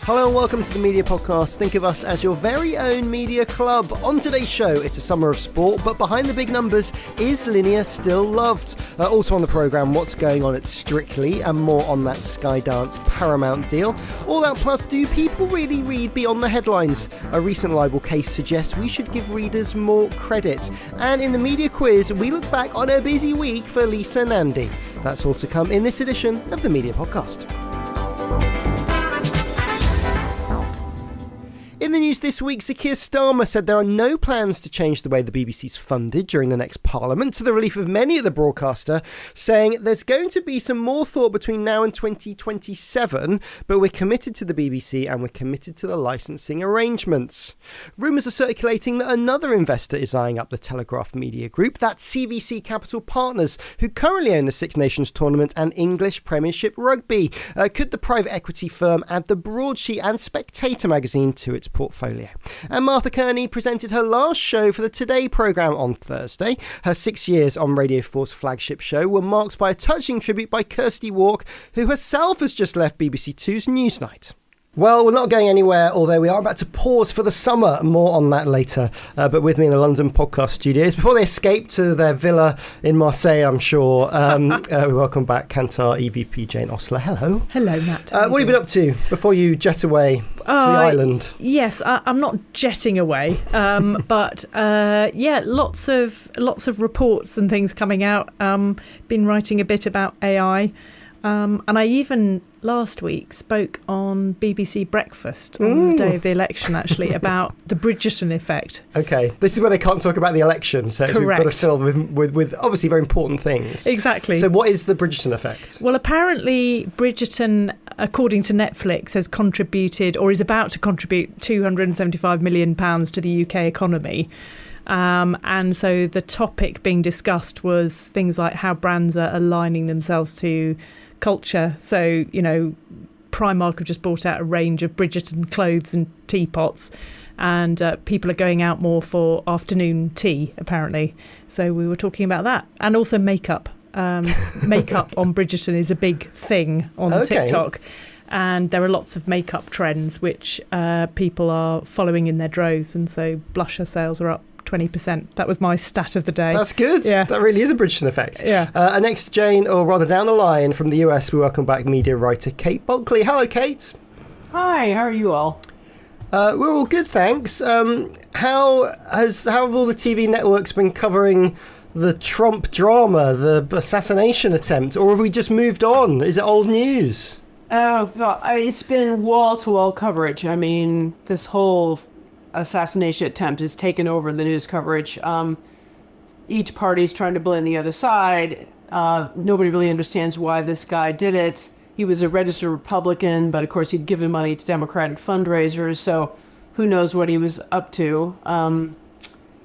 Hello and welcome to the Media Podcast. Think of us as your very own media club. On today's show, it's a summer of sport, but behind the big numbers, is linear still loved? Also on the programme, what's going on at Strictly and more on that Skydance-Paramount deal. All that plus, do people really read beyond the headlines? A recent libel case suggests we should give readers more credit. And in the media quiz, we look back on a busy week for Lisa Nandy. That's all to come in this edition of the Media Podcast. In the news this week, Sir Keir Starmer said there are no plans to change the way the BBC's funded during the next Parliament, to the relief of many at the broadcaster, saying there's going to be some more thought between now and 2027, but we're committed to the BBC and we're committed to the licensing arrangements. Rumours are circulating that another investor is eyeing up the Telegraph Media Group, that's CVC Capital Partners, who currently own the Six Nations Tournament and English Premiership Rugby. Could the private equity firm add the Broadsheet and Spectator magazine to its portfolio? And Martha Kearney presented her last show for the Today programme on Thursday. Her 6 years on Radio 4's flagship show were marked by a touching tribute by Kirsty Walk, who herself has just left BBC Two's Newsnight. Well, we're not going anywhere, although we are about to pause for the summer. More on that later. But with me in the London podcast studios, before they escape to their villa in Marseille, I'm sure, we welcome back Kantar EVP Jane Ostler. Hello. Hello, Matt. What have you been up to before you jet away to the island? Yes, I'm not jetting away, but lots of reports and things coming out. Been writing a bit about AI. And I even last week spoke on BBC Breakfast on the day of the election, actually, about the Bridgerton effect. Okay, this is where they can't talk about the election, so we've got to fill with obviously very important things. Exactly. So what is the Bridgerton effect? Well, apparently Bridgerton, according to Netflix, has contributed or is about to contribute £275 million to the UK economy. And so the topic being discussed was things like how brands are aligning themselves to culture. So, you know, Primark have just brought out a range of Bridgerton clothes and teapots, and people are going out more for afternoon tea, apparently. So we were talking about that. And also makeup. Makeup on Bridgerton is a big thing on TikTok. And there are lots of makeup trends which people are following in their droves. And so blusher sales are up 20%. That was my stat of the day. That's good. Yeah. That really is a Bridgerton effect. Yeah. And next, Jane, or rather down the line from the US, we welcome back media writer Kate Bulkley. Hello, Kate. Hi, how are you all? We're all good, thanks. How have all the TV networks been covering the Trump drama, the assassination attempt, or have we just moved on? Is it old news? Oh, well, it's been wall-to-wall coverage. I mean, this whole assassination attempt has taken over the news coverage. Each party's trying to blame the other side. Nobody really understands why this guy did it. He was a registered Republican, but of course he'd given money to Democratic fundraisers, so who knows what he was up to.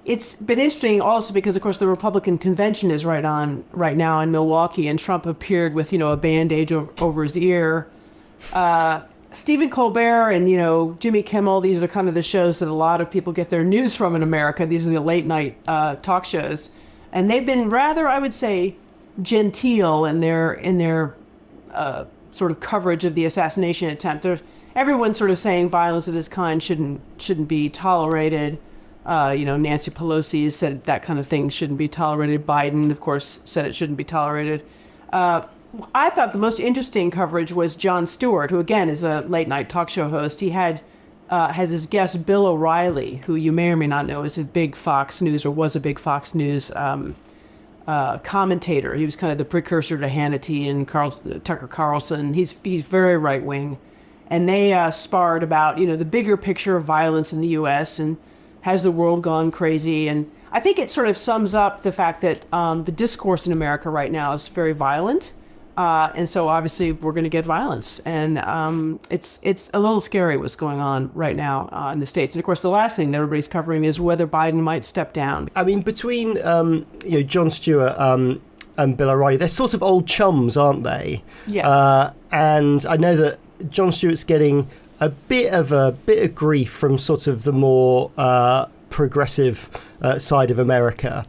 It's been interesting also because, of course, the Republican convention is right now in Milwaukee, and Trump appeared with, a bandage over his ear. Stephen Colbert and, Jimmy Kimmel, these are kind of the shows that a lot of people get their news from in America. These are the late night talk shows. And they've been rather, I would say, genteel in their sort of coverage of the assassination attempt. Everyone's sort of saying violence of this kind shouldn't be tolerated. Nancy Pelosi said that kind of thing shouldn't be tolerated. Biden, of course, said it shouldn't be tolerated. I thought the most interesting coverage was Jon Stewart, who again is a late night talk show host. He has his guest Bill O'Reilly, who you may or may not know is a big Fox News or was a big Fox News commentator. He was kind of the precursor to Hannity and Tucker Carlson. He's very right wing, and they sparred about the bigger picture of violence in the U.S. and has the world gone crazy. And I think it sort of sums up the fact that the discourse in America right now is very violent. And so obviously we're going to get violence, and it's a little scary what's going on right now in the States. And of course, the last thing that everybody's covering is whether Biden might step down. I mean, between Jon Stewart and Bill O'Reilly, they're sort of old chums, aren't they? Yeah. And I know that Jon Stewart's getting a bit of grief from sort of the more progressive side of America,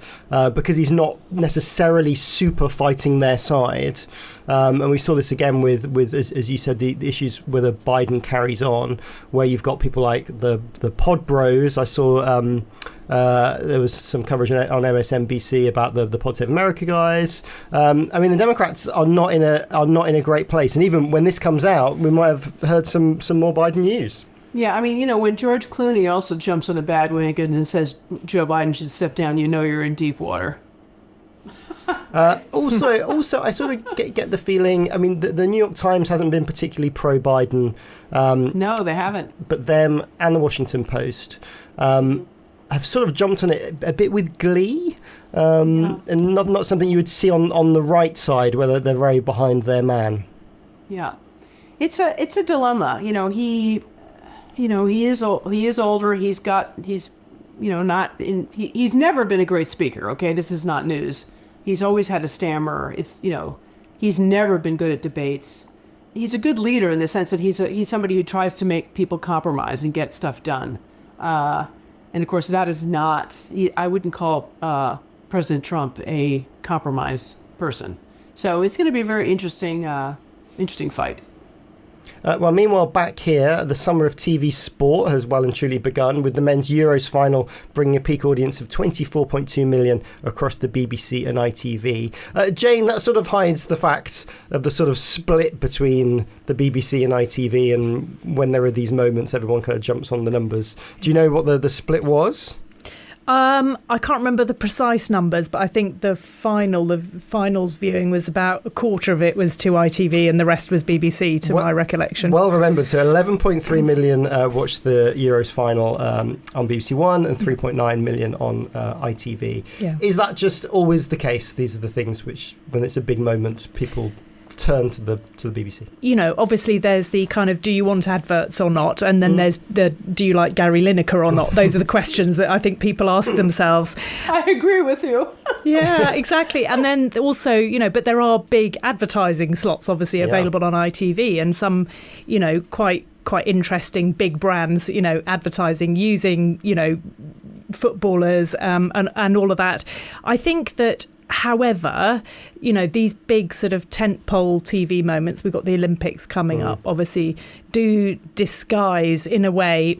because he's not necessarily super fighting their side. And we saw this again with as you said, the issues whether Biden carries on, where you've got people like the pod bros. I saw there was some coverage on MSNBC about the Pod Save America guys. I mean, the Democrats are not in a great place, and even when this comes out, we might have heard some more Biden news. Yeah, I mean, when George Clooney also jumps on a bandwagon and says Joe Biden should step down, you're in deep water. Also, I sort of get the feeling. I mean, the New York Times hasn't been particularly pro-Biden. No, they haven't. But them and the Washington Post have sort of jumped on it a bit with glee, and not something you would see on the right side, where they're very behind their man. Yeah, it's a dilemma. He is older. He's never been a great speaker. Okay, this is not news. He's always had a stammer. He's never been good at debates. He's a good leader in the sense that he's somebody who tries to make people compromise and get stuff done. And of course, that is not. I wouldn't call President Trump a compromise person. So it's going to be a very interesting fight. Well, meanwhile, back here, the summer of TV sport has well and truly begun, with the men's Euros final bringing a peak audience of 24.2 million across the BBC and ITV. Jane, that sort of hides the fact of the sort of split between the BBC and ITV, and when there are these moments, everyone kind of jumps on the numbers. Do you know what the split was? I can't remember the precise numbers, but I think the finals viewing was about a quarter of it was to ITV and the rest was BBC, to my recollection. Well remembered. So 11.3 million watched the Euros final on BBC One and 3.9 million on ITV. Yeah. Is that just always the case? These are the things which, when it's a big moment, people turn to the BBC. Obviously there's the kind of, do you want adverts or not, and then there's the, do you like Gary Lineker or not? Those are the questions that I think people ask themselves. I agree with you. Yeah, exactly. And then also, but there are big advertising slots obviously available on ITV, and some quite interesting big brands advertising using footballers and all of that. I think that, however, these big sort of tentpole TV moments, we've got the Olympics coming up, obviously, do disguise in a way,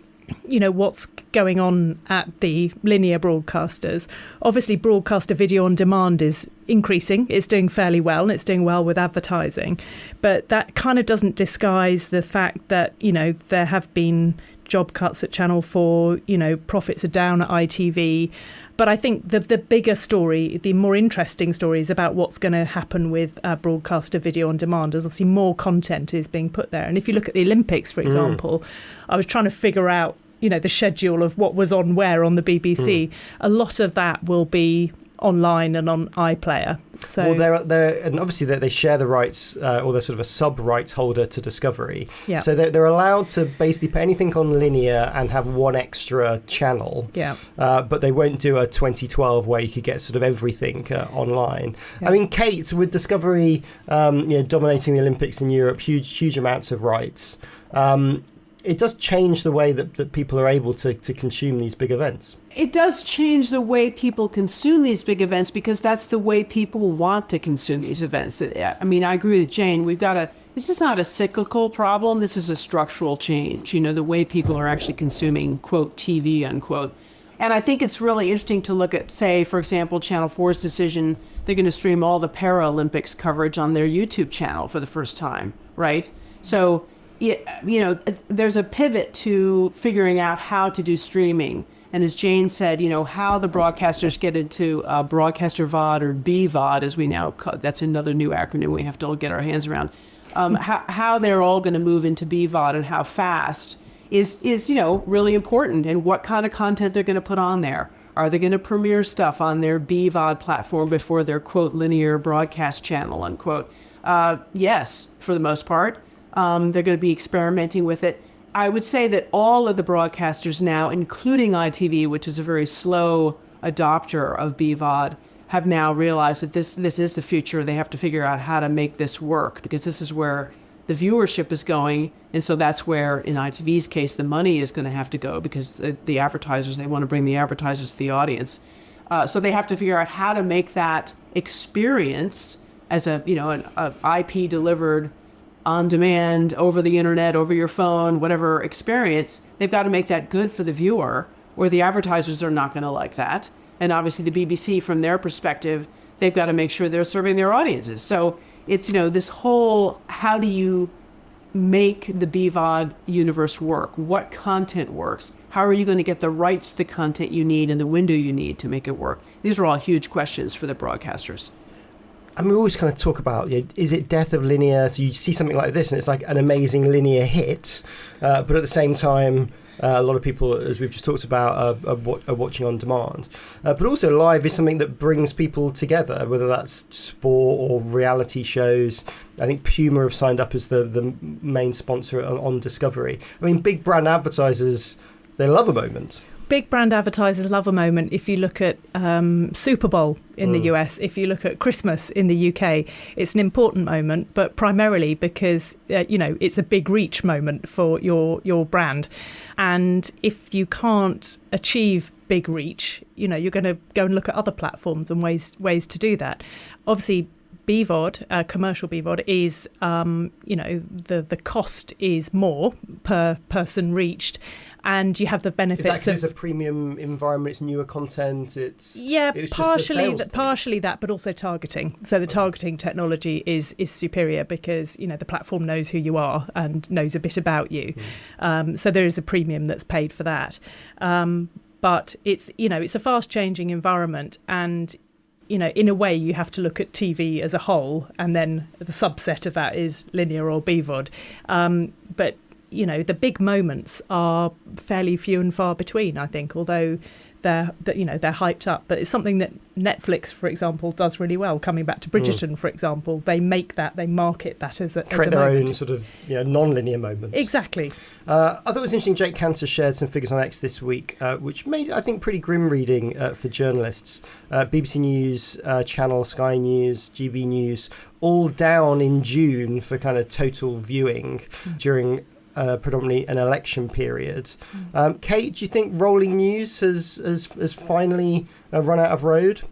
what's going on at the linear broadcasters. Obviously, broadcaster video on demand is increasing. It's doing fairly well, and it's doing well with advertising. But that kind of doesn't disguise the fact that, there have been job cuts at Channel 4, profits are down at ITV. But I think the bigger story, the more interesting story, is about what's going to happen with broadcaster video on demand, as obviously more content is being put there. And if you look at the Olympics, for example, I was trying to figure out, the schedule of what was on where on the BBC. A lot of that will be online and on iPlayer. So, well, and obviously they share the rights, or they're sort of a sub-rights holder to Discovery. Yeah. So they're allowed to basically put anything on linear and have one extra channel. Yeah. But they won't do a 2012 where you could get sort of everything online. Yeah. I mean, Kate, with Discovery dominating the Olympics in Europe, huge amounts of rights, it does change the way that people are able to consume these big events. It does change the way people consume these big events, because that's the way people want to consume these events. I mean, I agree with Jane. This is not a cyclical problem. This is a structural change, the way people are actually consuming, quote, TV, unquote. And I think it's really interesting to look at, say, for example, Channel 4's decision. They're going to stream all the Paralympics coverage on their YouTube channel for the first time, right? So, there's a pivot to figuring out how to do streaming. And as Jane said, how the broadcasters get into broadcaster VOD or BVOD, as we now call, that's another new acronym we have to all get our hands around. How they're all going to move into BVOD and how fast is really important, and what kind of content they're going to put on there. Are they going to premiere stuff on their BVOD platform before their, quote, linear broadcast channel, unquote? Yes, for the most part. They're going to be experimenting with it. I would say that all of the broadcasters now, including ITV, which is a very slow adopter of BVOD, have now realized that this is the future. They have to figure out how to make this work, because this is where the viewership is going. And so that's where, in ITV's case, the money is going to have to go, because the advertisers, they want to bring the advertisers to the audience. So they have to figure out how to make that experience as an IP delivered on demand, over the internet, over your phone, whatever experience. They've got to make that good for the viewer, or the advertisers are not going to like that. And obviously the BBC, from their perspective, they've got to make sure they're serving their audiences. So it's, this whole, how do you make the BVOD universe work? What content works? How are you going to get the rights to the content you need and the window you need to make it work? These are all huge questions for the broadcasters. I mean, we always kind of talk about, is it death of linear? So you see something like this and it's like an amazing linear hit, but at the same time, a lot of people, as we've just talked about, are watching on demand. But also live is something that brings people together, whether that's sport or reality shows. I think Puma have signed up as the main sponsor on Discovery. I mean, big brand advertisers, they love a moment. Big brand advertisers love a moment. If you look at Super Bowl in the US, if you look at Christmas in the UK, it's an important moment, but primarily because, it's a big reach moment for your brand. And if you can't achieve big reach, you're going to go and look at other platforms and ways to do that. Obviously, BVOD, commercial BVOD, is, the cost is more per person reached. And you have the benefits of... It's a premium environment, it's newer content, it's partially that, but also targeting. So the targeting technology is superior because, the platform knows who you are and knows a bit about you. So there is a premium that's paid for that. But it's a fast-changing environment, and in a way you have to look at TV as a whole, and then the subset of that is linear or BVOD. But the big moments are fairly few and far between, I think, although they're hyped up. But it's something that Netflix, for example, does really well. Coming back to Bridgerton, for example, they market that as a create their own sort of non-linear moments. Exactly. I thought it was interesting. Jake Kantar shared some figures on X this week, which made, I think, pretty grim reading for journalists. BBC News, Channel, Sky News, GB News, all down in June for kind of total viewing during predominantly an election period. Kate, do you think rolling news has finally run out of road?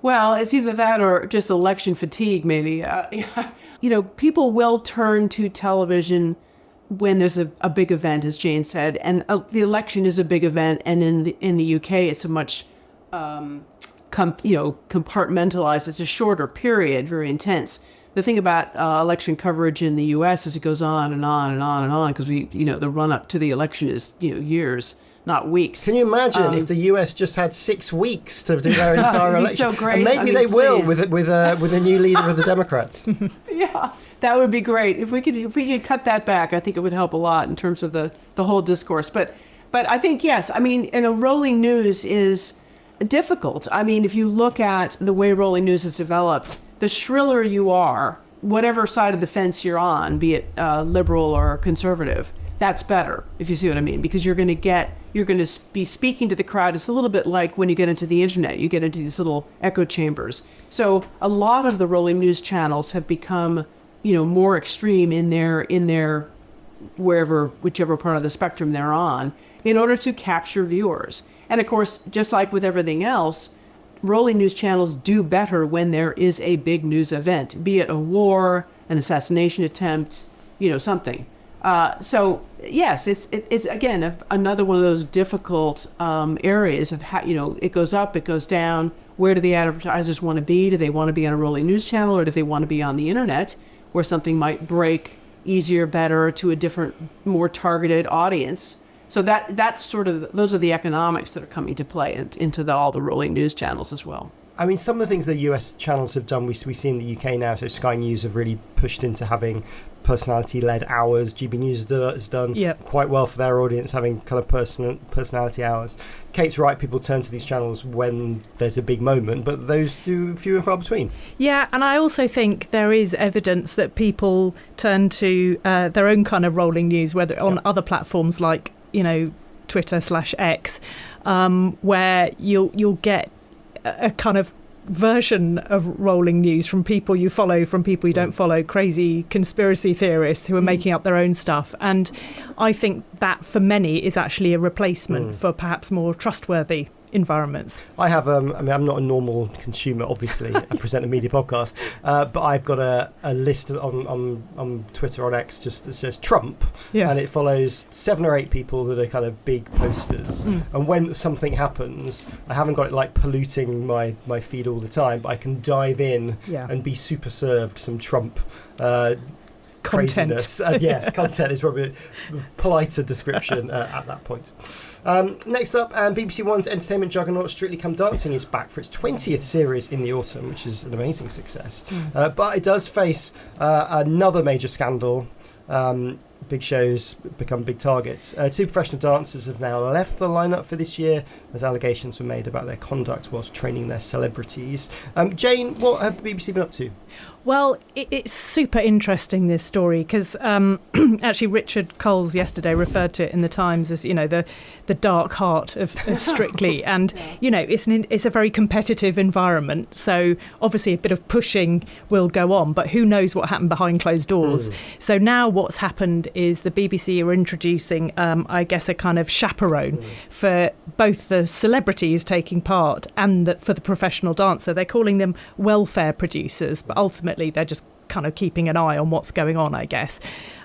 Well, it's either that or just election fatigue, maybe. People will turn to television when there's a big event, as Jane said, and the election is a big event. And in the UK, it's a much compartmentalized. It's a shorter period, very intense. The thing about election coverage in the U.S. is it goes on and on and on and on, because the run up to the election is years, not weeks. Can you imagine if the U.S. just had 6 weeks to do their entire election? So great. And maybe they will with a new leader of the Democrats. Yeah, that would be great. If we could cut that back, I think it would help a lot in terms of the whole discourse. But I think yes. I mean, rolling news is difficult. I mean, if you look at the way rolling news is developed, the shriller you are, whatever side of the fence you're on, be it liberal or conservative, that's better, if you see what I mean, because you're going to be speaking to the crowd. It's a little bit like when you get into the internet, you get into these little echo chambers. So a lot of the rolling news channels have become, more extreme in their whichever part of the spectrum they're on, in order to capture viewers. And of course, just like with everything else, rolling news channels do better when there is a big news event, be it a war, an assassination attempt, something. So yes, it's again another one of those difficult areas of how it goes up, it goes down. Where do the advertisers want to be? Do they want to be on a rolling news channel, or do they want to be on the internet, where something might break easier, better to a different, more targeted audience? So that's sort of, those are the economics that are coming to play into all the rolling news channels as well. I mean, some of the things the US channels have done, we see in the UK now. So Sky News have really pushed into having personality-led hours. GB News has done quite well for their audience, having kind of personality hours. Kate's right, people turn to these channels when there's a big moment, but those do few and far between. Yeah, and I also think there is evidence that people turn to their own kind of rolling news, whether on other platforms like Twitter /X, where you'll get a kind of version of rolling news from people you follow, from people you don't follow, crazy conspiracy theorists who are making up their own stuff. And I think that for many is actually a replacement for perhaps more trustworthy environments. I have, I'm not a normal consumer, obviously. I present a media podcast, but I've got a list on Twitter, on X, just that says Trump, and it follows 7 or 8 people that are kind of big posters. And when something happens, I haven't got it like polluting my feed all the time, but I can dive in and be super served some Trump content. Yes, content is probably a politer description at that point. Next up, BBC One's entertainment juggernaut Strictly Come Dancing is back for its 20th series in the autumn, which is an amazing success. But it does face another major scandal. Big shows become big targets. 2 professional dancers have now left the lineup for this year as allegations were made about their conduct whilst training their celebrities. Jane, what have the BBC been up to? Well, it's super interesting, this story, because actually Richard Coles yesterday referred to it in the Times as, the dark heart of Strictly. And, it's a very competitive environment. So obviously a bit of pushing will go on, but who knows what happened behind closed doors. So now what's happened is the BBC are introducing, I guess, a kind of chaperone for both the celebrities taking part and for the professional dancer. They're calling them welfare producers, but ultimately they're just kind of keeping an eye on what's going on, I guess.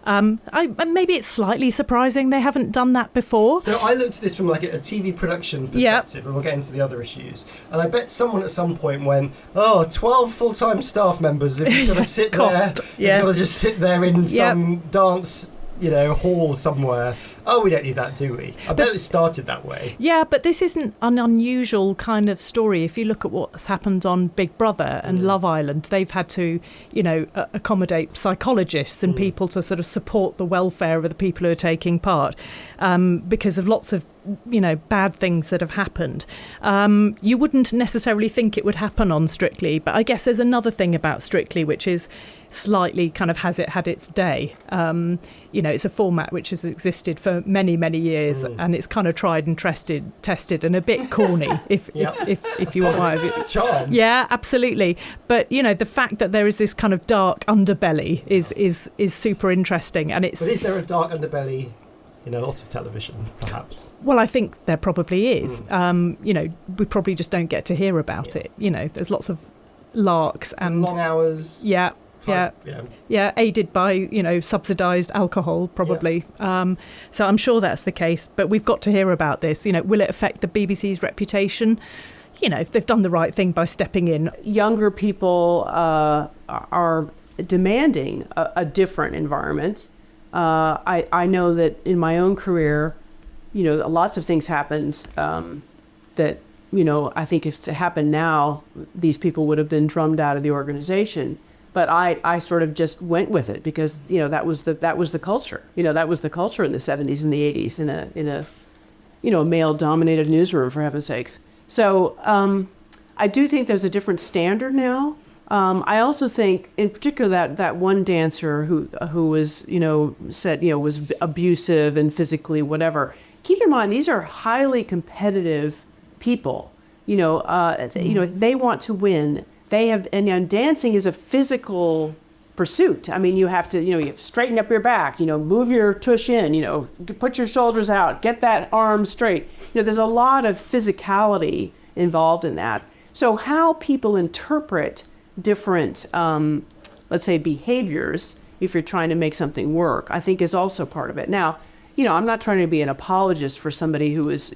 Maybe it's slightly surprising they haven't done that before. So I looked at this from like a TV production perspective, and we'll get into the other issues. And I bet someone at some point went, 12 full-time staff members, if you've got to sit there, you've got to just sit there in some dance hall somewhere. Oh, we don't need that, do we? I bet it started that way. Yeah, but this isn't an unusual kind of story. If you look at what's happened on Big Brother and Love Island, they've had to, accommodate psychologists and people to sort of support the welfare of the people who are taking part because of lots of bad things that have happened. You wouldn't necessarily think it would happen on Strictly, but I guess there's another thing about Strictly which is slightly kind of has it had its day. It's a format which has existed for many, many years, and it's kind of tried and tested and a bit corny, if you want my charm. Yeah, absolutely. But the fact that there is this kind of dark underbelly is super interesting, and it's. But is there a dark underbelly in a lot of television, perhaps? Well, I think there probably is. We probably just don't get to hear about it. There's lots of larks and long hours. Aided by subsidised alcohol, probably. So I'm sure that's the case. But we've got to hear about this. Will it affect the BBC's reputation? They've done the right thing by stepping in. Younger people are demanding a different environment. I know that in my own career, lots of things happened that, I think if it happened now, these people would have been drummed out of the organization. But I sort of just went with it because, that was the culture. That was the culture in the 70s and the 80s in a male-dominated newsroom, for heaven's sakes. So I do think there's a different standard now. I also think, in particular, that one dancer who was, said, was abusive and physically whatever. Keep in mind, these are highly competitive people. They want to win. They have, and dancing is a physical pursuit. I mean, you have to, you straighten up your back, move your tush in, put your shoulders out, get that arm straight. There's a lot of physicality involved in that. So how people interpret different, let's say, behaviors, if you're trying to make something work, I think is also part of it. Now, I'm not trying to be an apologist for somebody who is,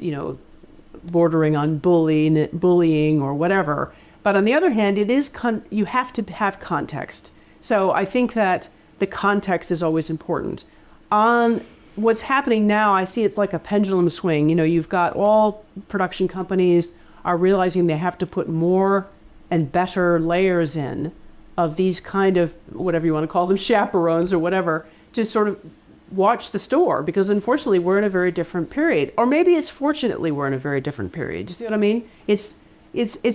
bordering on bullying or whatever. But on the other hand, it is you have to have context. So I think that the context is always important. On what's happening now, I see it's like a pendulum swing. You've got all production companies are realizing they have to put more and better layers in of these kind of, whatever you want to call them, chaperones or whatever, to sort of watch the store, because unfortunately we're in a very different period. Or maybe it's fortunately we're in a very different period. Do you see what I mean? It's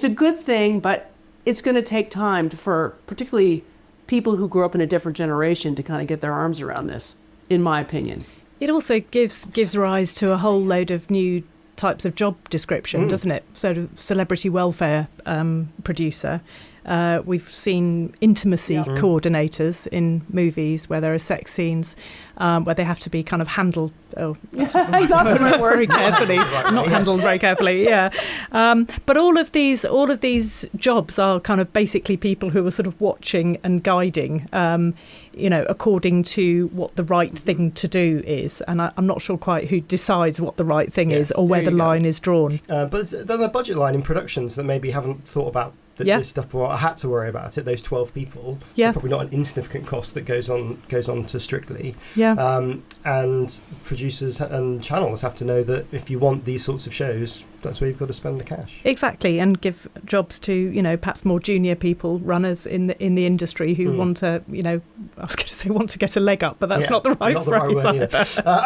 a good thing, but it's going to take time for particularly people who grew up in a different generation to kind of get their arms around this, in my opinion. It also gives rise to a whole load of new types of job description, doesn't it? Sort of celebrity welfare producer. We've seen intimacy coordinators in movies where there are sex scenes where they have to be kind of handled. Oh, that's not the right word. Very carefully, not handled very carefully. Yeah, but all of these jobs are kind of basically people who are sort of watching and guiding, according to what the right thing to do is. And I'm not sure quite who decides what the right thing is or where the line is drawn. But then the budget line in productions that maybe haven't thought about this stuff, or I had to worry about it. Those 12 people, so probably not an insignificant cost that goes on to Strictly. And producers and channels have to know that if you want these sorts of shows, that's where you've got to spend the cash. Exactly, and give jobs to perhaps more junior people, runners in the industry who want to I was going to say want to get a leg up, but that's not the right phrase either.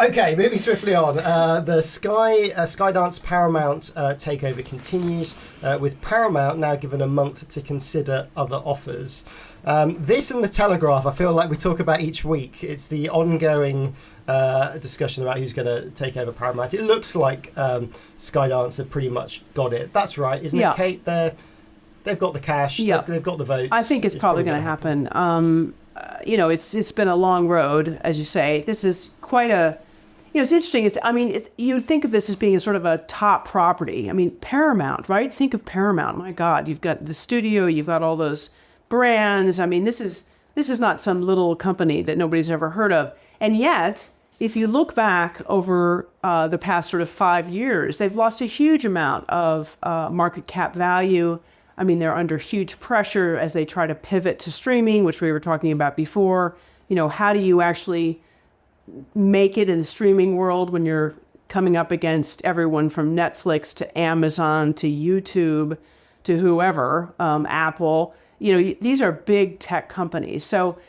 Okay, moving swiftly on. The Skydance-Paramount takeover continues, with Paramount now given a month to consider other offers. This and The Telegraph, I feel like we talk about each week. It's the ongoing discussion about who's going to take over Paramount. It looks like Skydance have pretty much got it. That's right, isn't it, Kate? They've got the cash. They've got the votes. I think it's probably going to happen. It's been a long road, as you say. This is quite a. It's interesting. You'd think of this as being a sort of a top property. I mean, Paramount, right? Think of Paramount. My God, you've got the studio, you've got all those brands. I mean, this is not some little company that nobody's ever heard of. And yet, if you look back over the past sort of 5 years, they've lost a huge amount of market cap value. I mean, they're under huge pressure as they try to pivot to streaming, which we were talking about before. How do you actually make it in the streaming world when you're coming up against everyone from Netflix to Amazon to YouTube to whoever, Apple? These are big tech companies. So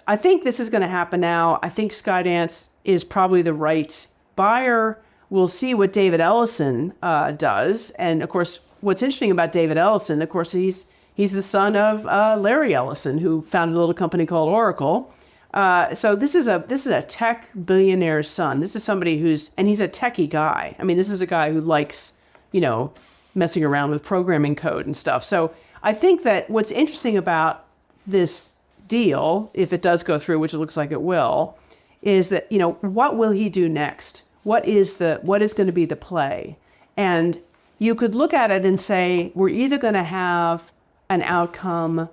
I think this is going to happen now. I think Skydance is probably the right buyer. We'll see what David Ellison does. And of course, what's interesting about David Ellison, of course, he's the son of Larry Ellison, who founded a little company called Oracle. So this is a tech billionaire's son. This is somebody he's a techie guy. I mean, this is a guy who likes, messing around with programming code and stuff. So I think that what's interesting about this deal, if it does go through, which it looks like it will, is that, what will he do next? What is going to be the play? And you could look at it and say, we're either going to have an outcome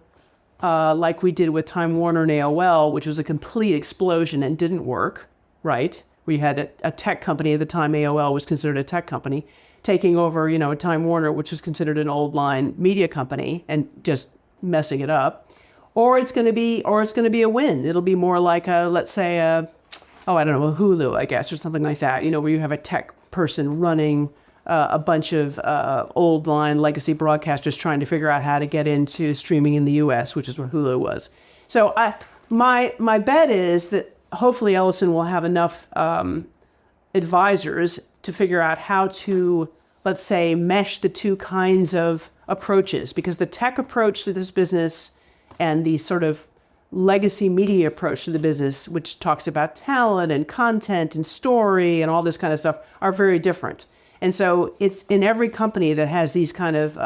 like we did with Time Warner and AOL, which was a complete explosion and didn't work, right? We had a tech company at the time. AOL was considered a tech company, taking over, Time Warner, which was considered an old line media company, and just messing it up. Or it's going to be a win. It'll be more like let's say a Hulu, I guess, or something like that. Where you have a tech person running a bunch of old line legacy broadcasters trying to figure out how to get into streaming in the U.S., which is what Hulu was. So my bet is that hopefully Ellison will have enough advisors to figure out how to, let's say, mesh the two kinds of approaches, because the tech approach to this business and the sort of legacy media approach to the business, which talks about talent and content and story and all this kind of stuff, are very different. And so it's in every company that has these kind of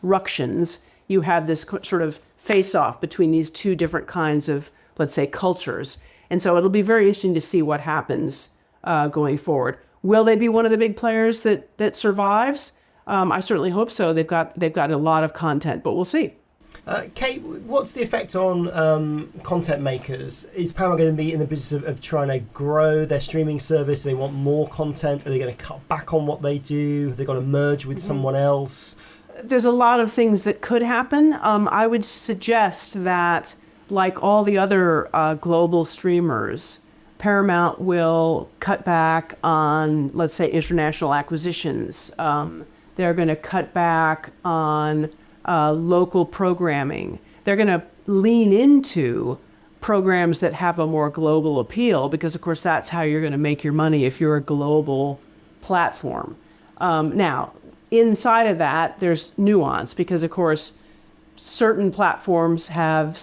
ructions, you have this sort of face-off between these two different kinds of, let's say, cultures. And so it'll be very interesting to see what happens going forward. Will they be one of the big players that survives? I certainly hope so. They've got a lot of content, but we'll see. Kate, what's the effect on content makers? Is Paramount going to be in the business of trying to grow their streaming service? Do they want more content? Are they going to cut back on what they do? Are they going to merge with someone else? There's a lot of things that could happen. I would suggest that, like all the other global streamers, Paramount will cut back on, let's say, international acquisitions. They're going to cut back on local programming. They're going to lean into programs that have a more global appeal, because, of course, that's how you're going to make your money if you're a global platform. Now, inside of that, there's nuance, because, of course, certain platforms have,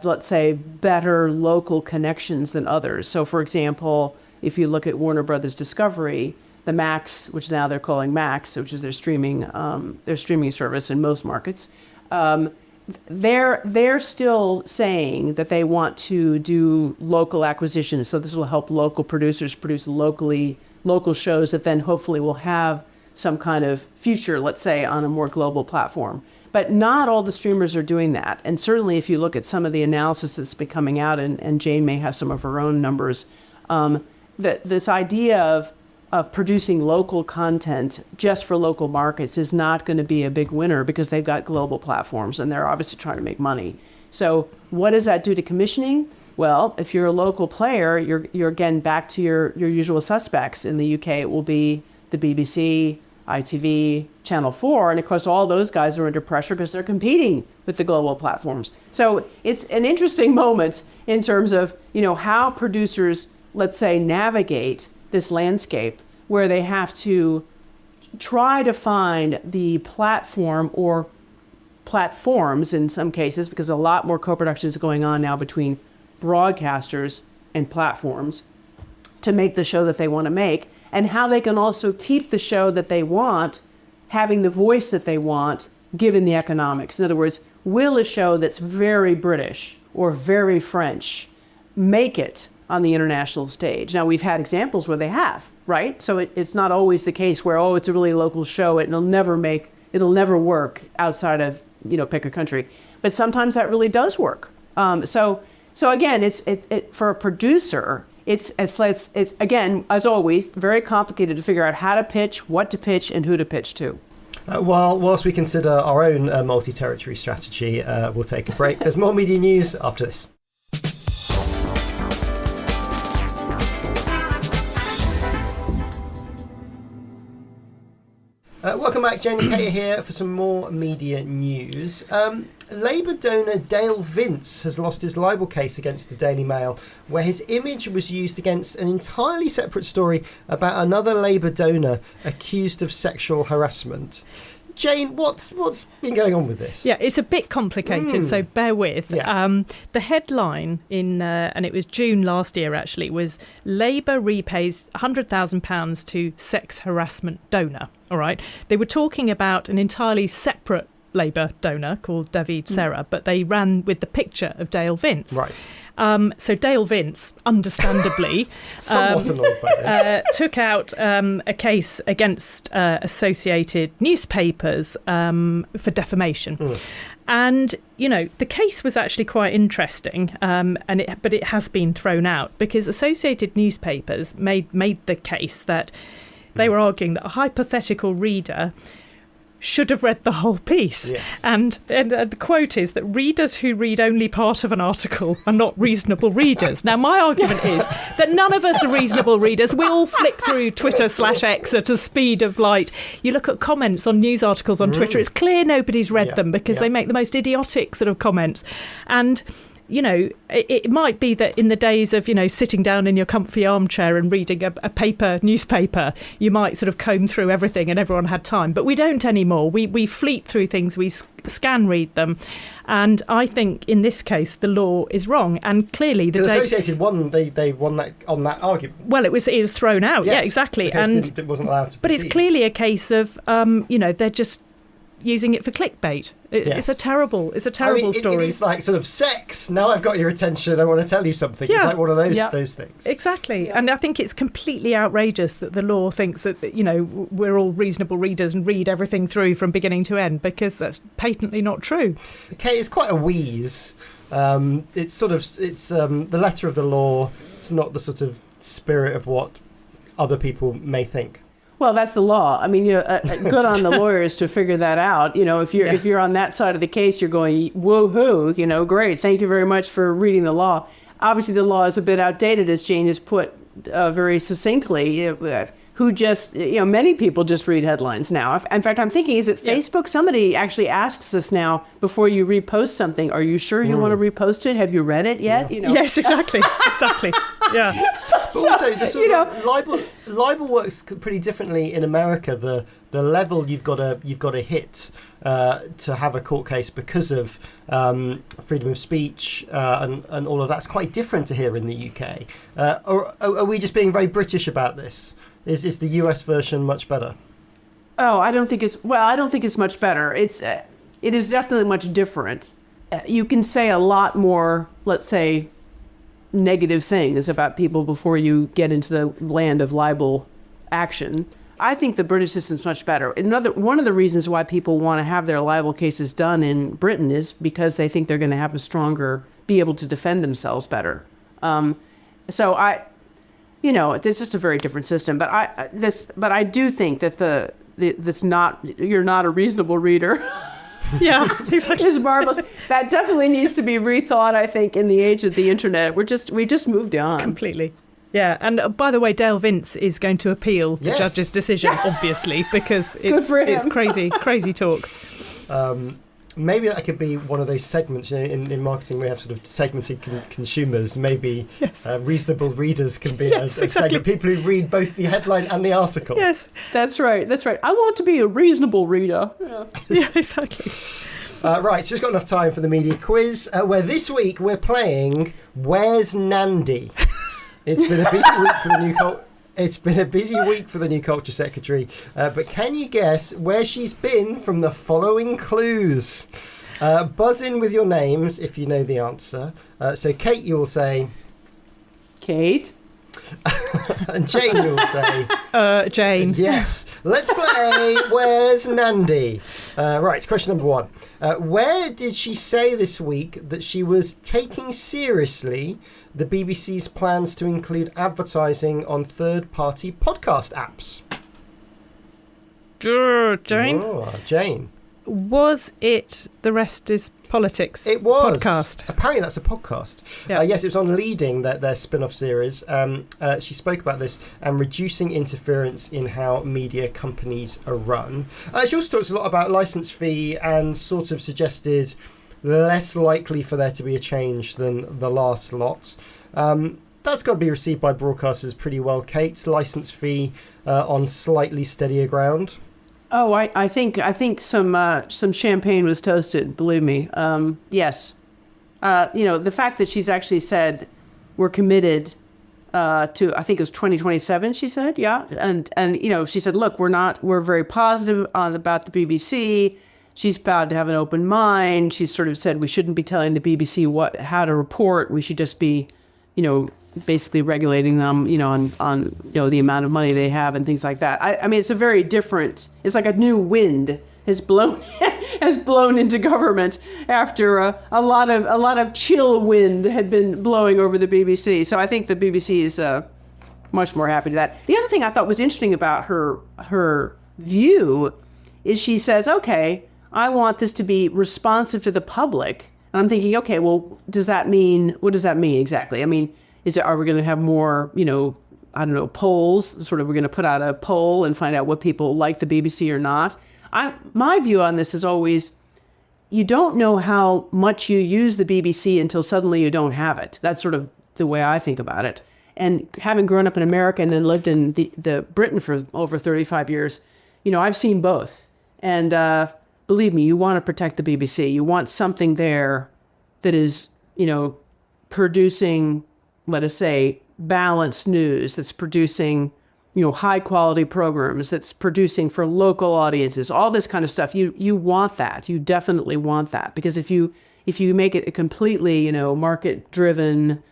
let's say, better local connections than others. So, for example, if you look at Warner Brothers Discovery, the Max, which now they're calling Max, which is their streaming service in most markets. They're still saying that they want to do local acquisitions. So this will help local producers produce local shows that then hopefully will have some kind of future, let's say, on a more global platform. But not all the streamers are doing that. And certainly if you look at some of the analysis that's been coming out, and Jane may have some of her own numbers, this idea of producing local content just for local markets is not going to be a big winner because they've got global platforms and they're obviously trying to make money. So what does that do to commissioning? Well, if you're a local player, you're again back to your usual suspects. In the UK, it will be the BBC, ITV, Channel 4, and of course all those guys are under pressure because they're competing with the global platforms. So it's an interesting moment in terms of, how producers, let's say, navigate this landscape where they have to try to find the platform or platforms in some cases, because a lot more co-production is going on now between broadcasters and platforms to make the show that they want to make, and how they can also keep the show that they want, having the voice that they want, given the economics. In other words, will a show that's very British or very French make it on the international stage? Now, we've had examples where they have, right? So it's not always the case where, it's a really local show, it'll never work outside of, pick a country. But sometimes that really does work. So again, it's for a producer, it's again, as always, very complicated to figure out how to pitch, what to pitch, and who to pitch to. Whilst we consider our own multi-territory strategy, we'll take a break. There's more media news after this. Welcome back, Jane and Kate are here for some more media news. Labour donor Dale Vince has lost his libel case against the Daily Mail, where his image was used against an entirely separate story about another Labour donor accused of sexual harassment. Jane, what's been going on with this? Yeah, it's a bit complicated, so bear with. Yeah. The headline and it was June last year actually, was Labour repays £100,000 to sex harassment donor. All right. They were talking about an entirely separate Labour donor called David Serra, but they ran with the picture of Dale Vince. Right. So Dale Vince, understandably, somewhat annoyed by this, took out a case against associated newspapers for defamation. And, the case was actually quite interesting, but it has been thrown out because associated newspapers made the case that they were arguing that a hypothetical reader should have read the whole piece. Yes. And the quote is that readers who read only part of an article are not reasonable readers. Now, my argument is that none of us are reasonable readers. We all flick through Twitter/X at a speed of light. You look at comments on news articles on Twitter, it's clear nobody's read them because they make the most idiotic sort of comments. And it might be that in the days of, sitting down in your comfy armchair and reading a newspaper, you might sort of comb through everything and everyone had time. But we don't anymore. We fleet through things, we scan read them. And I think in this case, the law is wrong. And clearly the Associated won, they won that on that argument. Well, it was thrown out. Yes, yeah, exactly. And it wasn't allowed to But proceed. it's clearly a case of, they're just using it for clickbait. It's a terrible story. It's like sort of sex. Now I've got your attention. I want to tell you something. Yeah. It's like one of those things. Exactly. Yeah. And I think it's completely outrageous that the law thinks that, we're all reasonable readers and read everything through from beginning to end, because that's patently not true. Kate, it's quite a wheeze. It's the letter of the law. It's not the sort of spirit of what other people may think. Well, that's the law. I mean, good on the lawyers to figure that out. If you're on that side of the case, you're going, woohoo, great. Thank you very much for reading the law. Obviously, the law is a bit outdated, as Jane has put very succinctly. Many people just read headlines now. In fact, I'm thinking, is it Facebook? Somebody actually asks us now, before you repost something, are you sure you want to repost it? Have you read it yet? Yeah. Yes, exactly. Yeah. But also, the sort of libel works pretty differently in America. The level you've got to hit to have a court case because of freedom of speech and all of that's quite different to here in the UK. Or are we just being very British about this? Is the US version much better? Oh, I don't think it's much better. It is definitely much different. You can say a lot more, let's say, negative things about people before you get into the land of libel action. I think the British system's much better. One of the reasons why people want to have their libel cases done in Britain is because they think they're going to have be able to defend themselves better. So it's just a very different system. But I do think that you're not a reasonable reader. Yeah, exactly. It's marvelous. That definitely needs to be rethought, I think, in the age of the internet. We just moved on. Completely. Yeah, and by the way, Dale Vince is going to appeal the judge's decision, obviously, because it's crazy talk. Maybe that could be one of those segments, in marketing we have sort of segmented consumers. Maybe reasonable readers can be a segment. People who read both the headline and the article. Yes, that's right. I want to be a reasonable reader. Yeah, exactly. Right, so we've got enough time for the media quiz, where this week we're playing Where's Nandy? It's been a busy week for the new It's been a busy week for the new Culture Secretary, but can you guess where she's been from the following clues? Buzz in with your names if you know the answer. So Kate, you will say... Kate. And Jane, you will say... Jane. Yes. Let's play Where's Nandy? Right, question number 1. Where did she say this week that she was taking seriously the BBC's plans to include advertising on third-party podcast apps? Jane? Oh, Jane. Was it The Rest is Politics It was. podcast? Apparently that's a podcast. Yeah. Yes, it was on Leading, their spin-off series. She spoke about this and reducing interference in how media companies are run. She also talks a lot about licence fee and sort of suggested less likely for there to be a change than the last lot. That's got to be received by broadcasters pretty well. Kate, licence fee on slightly steadier ground. Oh, I think some champagne was toasted. Believe me. Yes. The fact that she's actually said we're committed to, I think it was 2027. She said, yeah, and she said, look, we're very positive about the BBC. She's proud to have an open mind. She sort of said we shouldn't be telling the BBC how to report. We should just be, basically regulating them, on the amount of money they have and things like that. I mean, it's a very different. It's like a new wind has blown into government after a lot of chill wind had been blowing over the BBC. So I think the BBC is much more happy to that. The other thing I thought was interesting about her view is she says, okay, I want this to be responsive to the public. And I'm thinking, okay, well, what does that mean exactly? I mean, are we going to have more, polls? Sort of, we're going to put out a poll and find out what people like the BBC or not. My view on this is always, you don't know how much you use the BBC until suddenly you don't have it. That's sort of the way I think about it. And having grown up in America and then lived in the Britain for over 35 years, I've seen both. And believe me, you want to protect the BBC. You want something there that is, producing, let us say, balanced news, that's producing, high quality programs, that's producing for local audiences, all this kind of stuff. You want that. You definitely want that. Because if you make it a completely, market driven,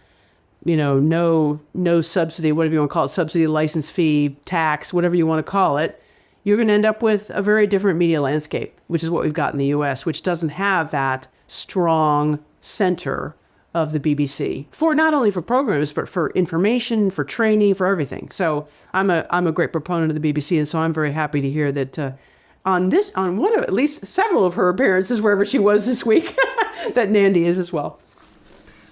no subsidy, whatever you want to call it, subsidy, license fee, tax, whatever you want to call it, you're going to end up with a very different media landscape, which is what we've got in the US, which doesn't have that strong center of the BBC for not only for programs, but for information, for training, for everything. So I'm a great proponent of the BBC. And so I'm very happy to hear that on one of at least several of her appearances, wherever she was this week, that Nandy is as well.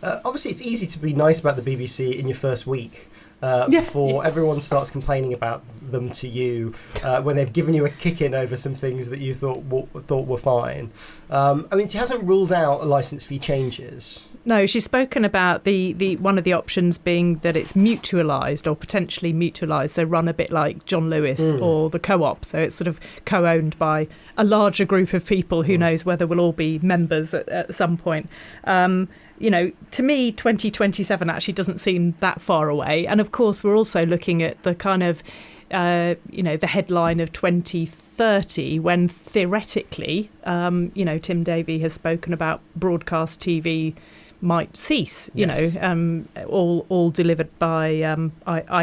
Obviously, it's easy to be nice about the BBC in your first week. Before everyone starts complaining about them to you when they've given you a kick-in over some things that you thought were fine. I mean, she hasn't ruled out license fee changes. No, she's spoken about the one of the options being that it's mutualised or potentially mutualised, so run a bit like John Lewis or the Co-op. So it's sort of co-owned by a larger group of people. Who knows whether we'll all be members at some point. To me, 2027 actually doesn't seem that far away. And of course, we're also looking at the kind of the headline of 2030, when theoretically, Tim Davie has spoken about broadcast TV might cease, all delivered by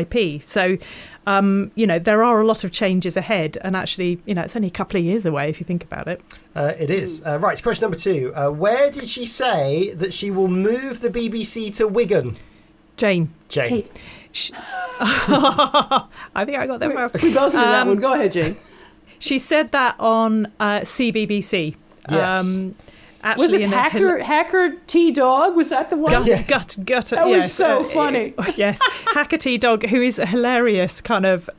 IP. So, there are a lot of changes ahead, and actually, it's only a couple of years away if you think about it. It is. Right, question number 2. Where did she say that she will move the BBC to Wigan? Jane. Kate. I think I got that first. We both knew that one. Go ahead, Jane. She said that on CBBC. Yes. Was it Hacker T-Dog? Was that the one? Gut. That was so funny. Yes. Hacker T-Dog, who is a hilarious kind of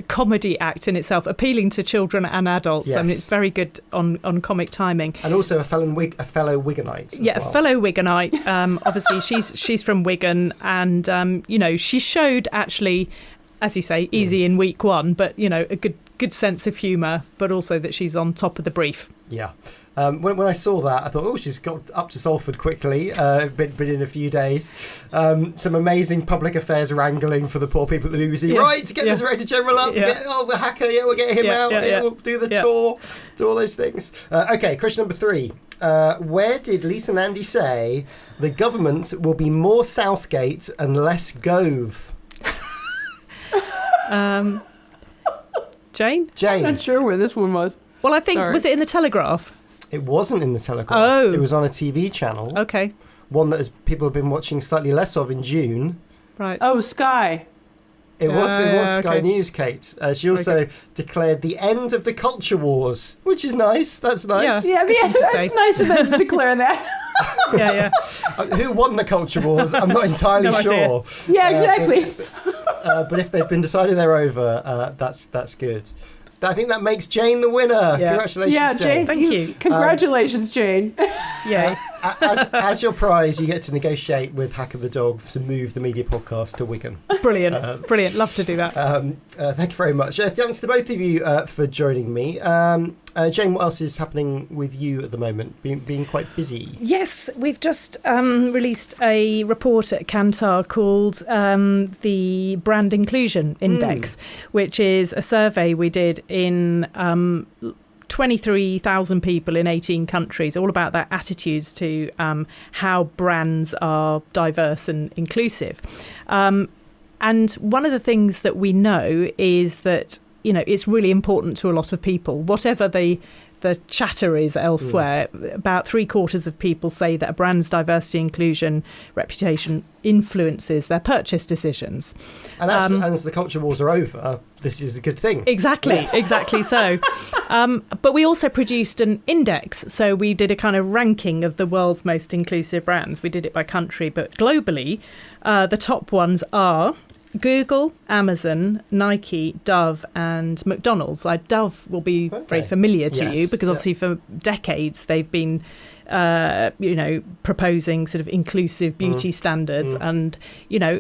comedy act in itself, appealing to children and adults. Yes. I mean, it's very good on comic timing. And also a fellow Wiganite. Yeah, a fellow Wiganite. Obviously, she's from Wigan, and she showed actually, as you say, easy in week 1, but a good sense of humour, but also that she's on top of the brief. Yeah. When I saw that, I thought, she's got up to Salford quickly, been in a few days. Some amazing public affairs wrangling for the poor people at the BBC. Yeah. Right, to get the Director General up, the hacker, we'll get him out, we'll do the tour, do all those things. Okay, question number 3. Where did Lisa Nandy say the government will be more Southgate and less Gove? Jane? I'm not sure where this one was. Well, I think, was it in the Telegraph? It wasn't in the Telegraph. Oh. It was on a TV channel. Okay. One that people have been watching slightly less of in June. Right. Oh, Sky. It was Sky okay. News, Kate. She also declared the end of the culture wars, which is nice. That's nice. Yeah, that's nice of them to declare that. Yeah. Who won the culture wars? I'm not entirely sure. Yeah, exactly. But if they've been decided they're over, that's good. I think that makes Jane the winner. Yeah. Congratulations, Yeah, Jane. Thank you. Congratulations, Jane. Yeah. As your prize, you get to negotiate with Hacker the Dog to move the media podcast to Wigan. Brilliant. Brilliant. Love to do that. Thank you very much. Thanks to both of you for joining me. Jane, what else is happening with you at the moment? Being quite busy. Yes, we've just released a report at Kantar called the Brand Inclusion Index, which is a survey we did in 23,000 people in 18 countries, all about their attitudes to how brands are diverse and inclusive. And one of the things that we know is that, it's really important to a lot of people, whatever the chatter is elsewhere. About 3/4 of people say that a brand's diversity, inclusion, reputation influences their purchase decisions. And as the culture wars are over, this is a good thing. Exactly so. But we also produced an index. So we did a kind of ranking of the world's most inclusive brands. We did it by country, but globally, the top ones are Google, Amazon, Nike, Dove and McDonald's. Dove will be very familiar to you because obviously for decades they've been proposing sort of inclusive beauty standards, and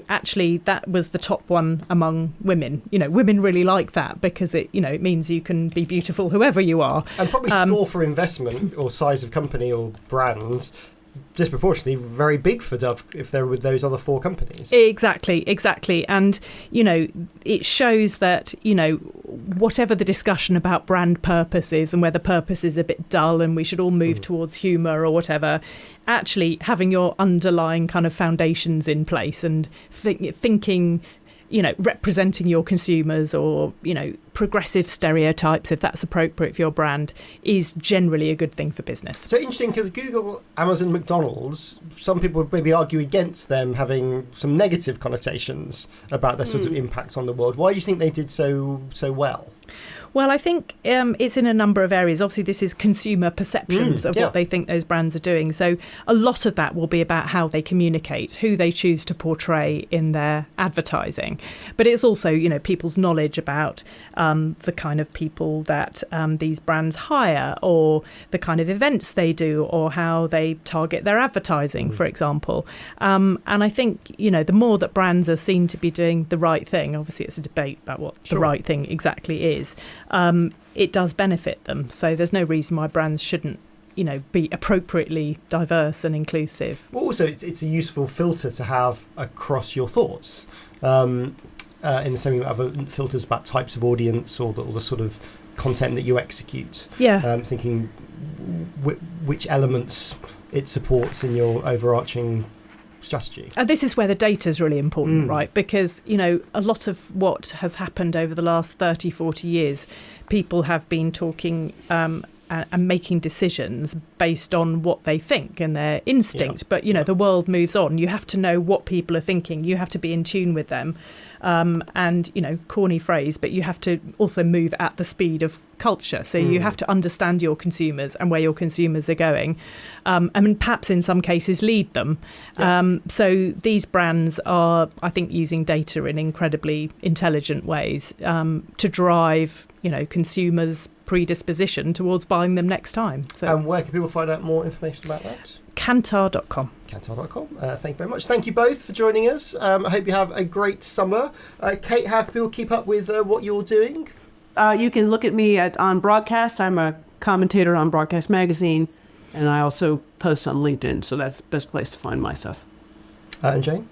actually that was the top one among women. Women really like that because it means you can be beautiful whoever you are, and probably score for investment or size of company or brand disproportionately very big for Dove if they're with those other 4 companies. Exactly. And, it shows that, whatever the discussion about brand purpose is and whether purpose is a bit dull and we should all move towards humour or whatever, actually having your underlying kind of foundations in place and thinking, representing your consumers or, progressive stereotypes, if that's appropriate for your brand, is generally a good thing for business. So interesting, because Google, Amazon, McDonald's, some people would maybe argue against them having some negative connotations about their sort of impact on the world. Why do you think they did so well? Well, I think it's in a number of areas. Obviously, this is consumer perceptions of what they think those brands are doing. So a lot of that will be about how they communicate, who they choose to portray in their advertising. But it's also, people's knowledge about the kind of people that these brands hire or the kind of events they do or how they target their advertising, for example. And I think, the more that brands are seen to be doing the right thing, obviously it's a debate about what the right thing exactly is, it does benefit them. So there's no reason why brands shouldn't, be appropriately diverse and inclusive. Well, also, it's a useful filter to have across your thoughts. in the same way with other filters about types of audience or the sort of content that you execute. Thinking which elements it supports in your overarching strategy. And this is where the data is really important, right? Because, a lot of what has happened over the last 30, 40 years, people have been talking and making decisions based on what they think and their instinct. But, the world moves on. You have to know what people are thinking. You have to be in tune with them. And, corny phrase, but you have to also move at the speed of culture. So you have to understand your consumers and where your consumers are going. Perhaps in some cases lead them. So these brands are, I think, using data in incredibly intelligent ways to drive, consumers' predisposition towards buying them next time. So, and where can people find out more information about that? Kantar.com. Kantar.com. Thank you very much. Thank you both for joining us. I hope you have a great summer. Kate, how can people keep up with what you're doing? You can look at me on Broadcast. I'm a commentator on Broadcast Magazine, and I also post on LinkedIn, so that's the best place to find my stuff. And Jane?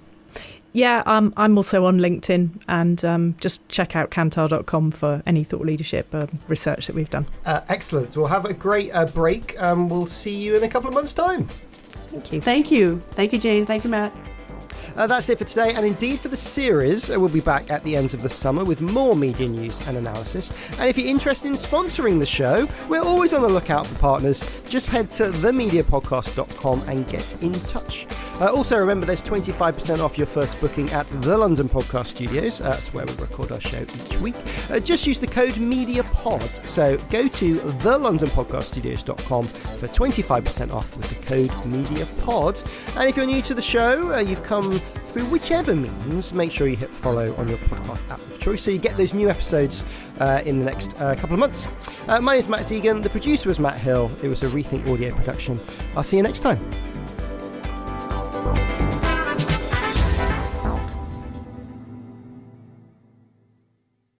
Yeah, I'm also on LinkedIn, and just check out Kantar.com for any thought leadership research that we've done. Excellent. We'll have a great break. We'll see you in a couple of months' time. Thank you. Thank you. Thank you, Jane. Thank you, Matt. That's it for today, and indeed for the series. We'll be back at the end of the summer with more media news and analysis. And if you're interested in sponsoring the show, we're always on the lookout for partners. Just head to themediapodcast.com and get in touch. Also, remember, there's 25% off your first booking at the London Podcast Studios. That's where we record our show each week. Just use the code MEDIAPOD. So go to thelondonpodcaststudios.com for 25% off with the code MEDIAPOD. And if you're new to the show, you've come through whichever means, make sure you hit follow on your podcast app of choice so you get those new episodes in the next couple of months. My name is Matt Deegan. The producer was Matt Hill. It was a Rethink Audio production. I'll see you next time.